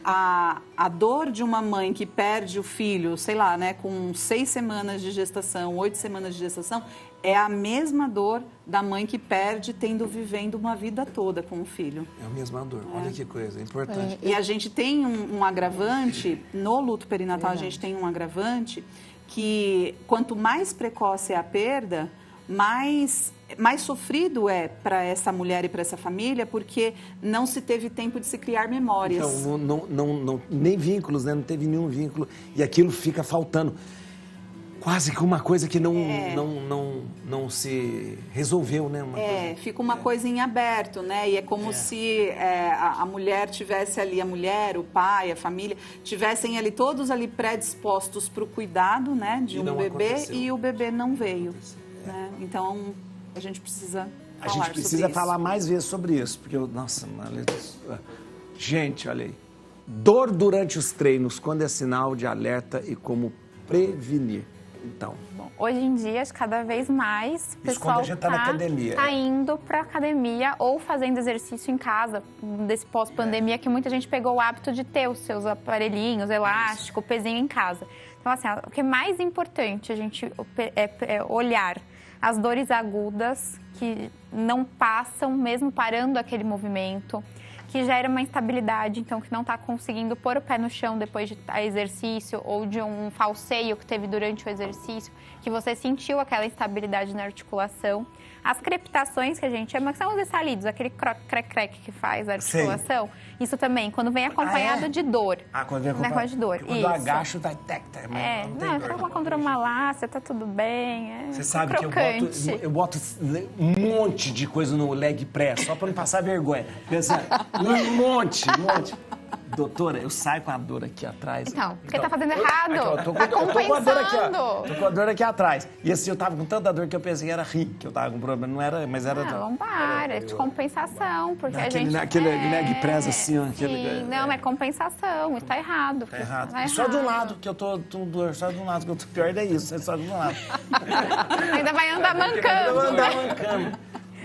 a dor de uma mãe que perde o filho, sei lá, né, com 6 semanas de gestação, 8 semanas de gestação, é a mesma dor da mãe que perde vivendo uma vida toda com o filho. É a mesma dor. Olha que coisa, é importante. E a gente tem um agravante, no luto perinatal a gente tem um agravante que quanto mais precoce é a perda, mais sofrido é para essa mulher e para essa família, porque não se teve tempo de se criar memórias. Então, nem vínculos, né? Não teve nenhum vínculo. E aquilo fica faltando. Quase que uma coisa que não se resolveu, né? Fica uma coisa em aberto, né? E é como se a mulher tivesse ali, a mulher, o pai, a família, tivessem ali todos ali predispostos para o cuidado, né? De um bebê aconteceu. E o bebê não veio. Né? Então, a gente precisa falar mais vezes sobre isso, porque gente, olha aí. Dor durante os treinos, quando é sinal de alerta e como prevenir. Então, bom, hoje em dia, cada vez mais, o pessoal tá indo para academia ou fazendo exercício em casa, desse pós-pandemia, que muita gente pegou o hábito de ter os seus aparelhinhos, elástico, pezinho em casa. Então, assim, o que é mais importante a gente é olhar as dores agudas que não passam, mesmo parando aquele movimento, que gera uma instabilidade, então que não está conseguindo pôr o pé no chão depois de exercício ou de um falseio que teve durante o exercício, que você sentiu aquela instabilidade na articulação. As crepitações que a gente chama, que são os estalidos, aquele crec-crec que faz a articulação. Sim. Isso também, quando vem acompanhado de dor. Quando vem acompanhado de dor. Quando eu agacho, tá... Não, contra uma malácia, tá tudo bem. Você sabe que eu boto um monte de coisa no leg press, só para não passar vergonha. Pensa, Um monte. Doutora, eu saio com a dor aqui atrás. Então, porque tá fazendo errado. Aqui, ó, tô com a dor aqui, ó. Tô com a dor aqui atrás. E assim, eu tava com tanta dor que eu pensei que era rir, que eu tava com problema. Não era, mas era... Não, para, é de compensação, porque a gente... Aquele leg press assim, ó. Sim, não, é compensação, isso tá errado. Tá errado. Tá Só de um lado que eu tô dor, só de um lado que eu tô pior é isso, é só de um lado. Ainda vai andar mancando.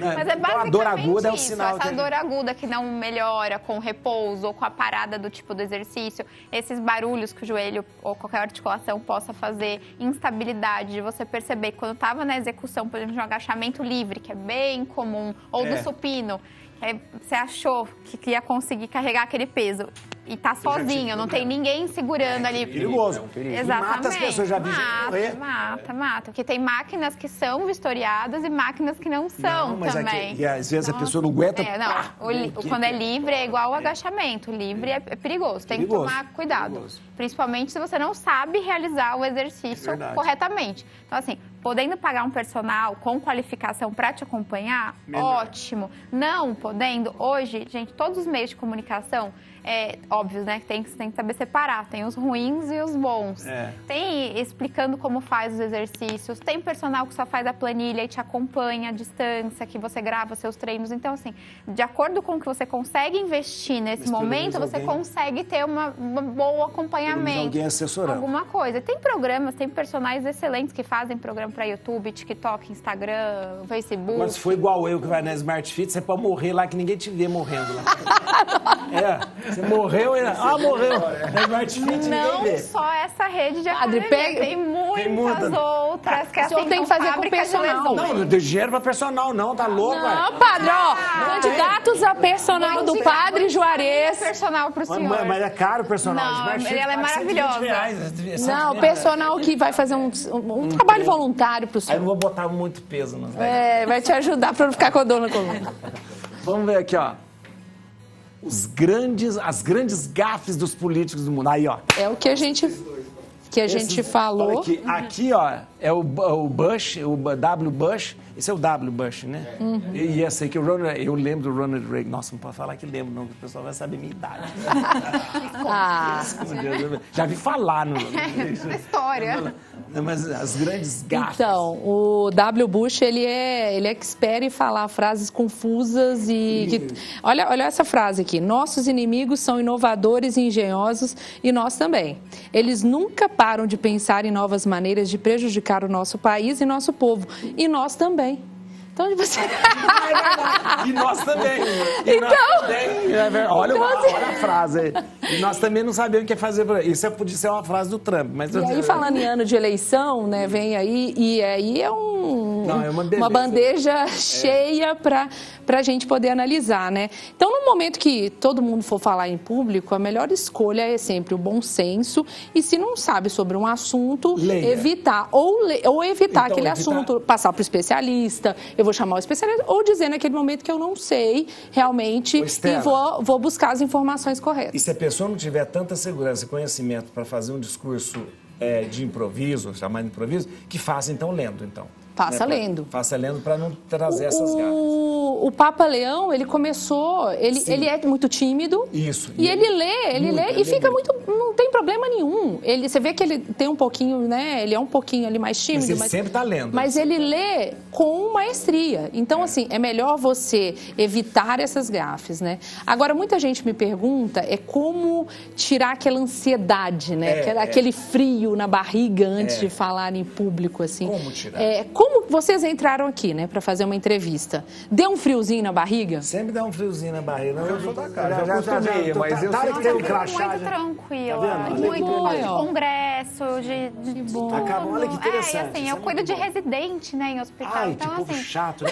Mas é então, a dor aguda é um sinal essa dor aguda que não melhora com o repouso ou com a parada do tipo do exercício, esses barulhos que o joelho ou qualquer articulação possa fazer, instabilidade, de você perceber que quando estava na execução, por exemplo, de um agachamento livre, que é bem comum, ou do supino, você achou que ia conseguir carregar aquele peso e tá sozinho, não tem ninguém segurando ali. Perigoso. Exatamente. Mata as pessoas, já vi. Mata. Porque tem máquinas que são vistoriadas e máquinas que não são também. E às vezes a pessoa não aguenta. Quando é livre é igual o agachamento. Livre é perigoso. Tem que tomar cuidado. Principalmente se você não sabe realizar o exercício corretamente. Então, assim, podendo pagar um personal com qualificação para te acompanhar, ótimo. Não podendo, hoje, gente, todos os meios de comunicação, óbvio, né, tem que saber separar. Tem os ruins e os bons. Tem explicando como faz os exercícios. Tem personal que só faz a planilha e te acompanha à distância, que você grava seus treinos. Então, assim, de acordo com o que você consegue investir nesse momento, você consegue ter um bom acompanhamento. Alguém assessorando. Alguma coisa. Tem programas, tem personagens excelentes que fazem programa para YouTube, TikTok, Instagram, Facebook. Mas se for igual eu que vai na Smart Fit, você pode morrer lá que ninguém te vê morrendo lá. Você morreu e... morreu. Na Smart Fit ninguém vê. Não só essa rede de academia, tem muitas outras que assim, o senhor tem que fazer com personal. Não deu dinheiro pra personal não, tá louco? Não, padre, candidatos a personal do Padre Juarez. Personal pro senhor. Mas é caro o personal. Não, ela é maravilhosa. Não, personal que vai fazer um trabalho voluntário pro senhor. Aí eu não vou botar muito peso. Vai te ajudar pra não ficar com dor na coluna. Vamos ver aqui, ó. As grandes gafes dos políticos do mundo. Aí, ó. É o que a gente falou. Aqui, ó, é o Bush, o W. Bush. Esse é o W. Bush, né? E esse aqui, eu lembro do Ronald Reagan. Nossa, não pode falar que lembro, não, que o pessoal vai saber minha idade. Já vi falar na história. Mas as grandes gafes. Então, o W. Bush, ele é expert em falar frases confusas olha essa frase aqui. Nossos inimigos são inovadores e engenhosos e nós também. Eles nunca param de pensar em novas maneiras de prejudicar o nosso país e nosso povo. E nós também. Então, você... E nós também. Olha a frase. E nós também não sabemos o que fazer. Isso podia ser uma frase do Trump. Mas... E aí, falando em ano de eleição, né, vem aí, e aí é uma bandeja cheia para a gente poder analisar, né? Então, no momento que todo mundo for falar em público, a melhor escolha é sempre o bom senso. E se não sabe sobre um assunto, evitar. Ou evitar aquele assunto, passar para o especialista. Eu vou chamar o especialista, ou dizer naquele momento que eu não sei realmente e vou buscar as informações corretas. E se a pessoa não tiver tanta segurança e conhecimento para fazer um discurso de improviso, chamado de improviso, que faça então lendo, então. Faça lendo. Faça lendo para não trazer essas gafas. O Papa Leão, ele começou, ele é muito tímido. Isso. E ele lê e fica muito, não tem problema nenhum. Você vê que ele tem um pouquinho, né, ele é um pouquinho ali mais tímido. Mas ele sempre está lendo. Mas ele lê com maestria. Então, assim, é melhor você evitar essas gafes, né? Agora, muita gente me pergunta como tirar aquela ansiedade, né? Aquele frio na barriga antes de falar em público, assim. Como tirar? Como vocês entraram aqui, né, para fazer uma entrevista? Deu um friozinho na barriga? Sempre dá um friozinho na barriga. Eu sou da casa, já acostumei, mas eu sei que tem um crachá. Muito tranquila, Tá muito de congresso, de tudo. Olha que interessante. Assim, eu cuido de residente, né, em hospital. Então, que povo chato, né?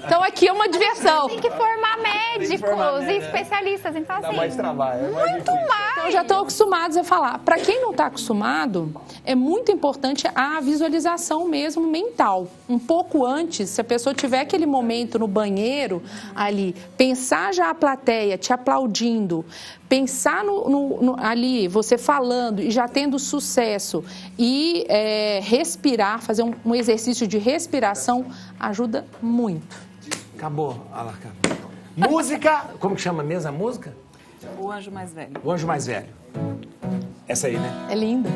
Então aqui é uma diversão. Tem que formar médicos e especialistas, então assim... Dá mais trabalho, é mais muito difícil. mais. Então já estão acostumados a falar. Para quem não está acostumado, é muito importante a visualização mesmo mental. Um pouco antes, se a pessoa tiver aquele momento no banheiro ali, pensar já a plateia te aplaudindo, pensar ali, você falando e já tendo sucesso e respirar, fazer um exercício de respiração ajuda muito. Acabou, Alarca. Música, como que chama mesmo a música? O Anjo Mais Velho. O Anjo Mais Velho. Essa aí, né? É linda.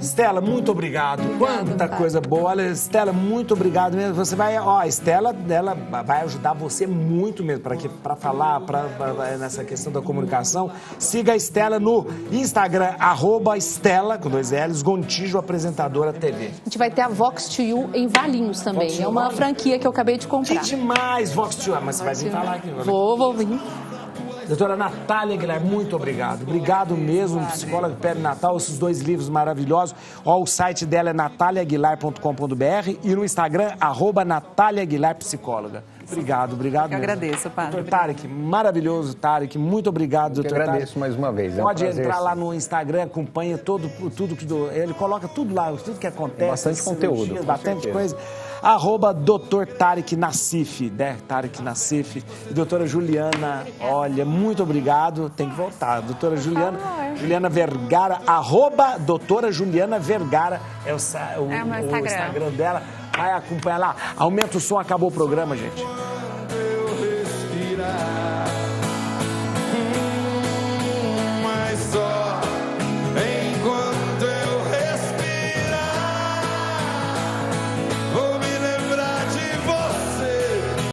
Estela, muito obrigado. Quanta coisa boa. Olha, Estela, muito obrigado mesmo. Você vai, a Estela, ela vai ajudar você muito mesmo para falar, nessa questão da comunicação. Siga a Estela no Instagram, @Estela, com 2 L's, Gontijo, apresentadora TV. A gente vai ter a Vox to You em Valinhos também. É uma franquia que eu acabei de comprar. Que demais, Vox to You. Mas você vai vir falar aqui. Vou vir. Doutora Natália Aguilar, muito obrigado. Obrigado mesmo, psicóloga perinatal, esses 2 livros maravilhosos. Ó, o site dela é nataliaaguilar.com.br e no Instagram, @NataliaAguilarPsicóloga. Obrigado Eu mesmo. agradeço, padre. Doutor Tarek, maravilhoso, Tarek. Muito obrigado, doutor Tarek. Agradeço mais uma vez. Pode entrar lá no Instagram, acompanha tudo que ele coloca tudo lá, tudo que acontece. Tem bastante conteúdo. Bastante coisa. @Dr. Tarek Nassif, né? Tarek Nassif. E doutora Juliana, olha, muito obrigado. Tem que voltar. Doutora Juliana, Juliana Vergara, @doutora Juliana Vergara é o Instagram dela. Vai acompanhar lá. Aumenta o som, acabou o programa, gente.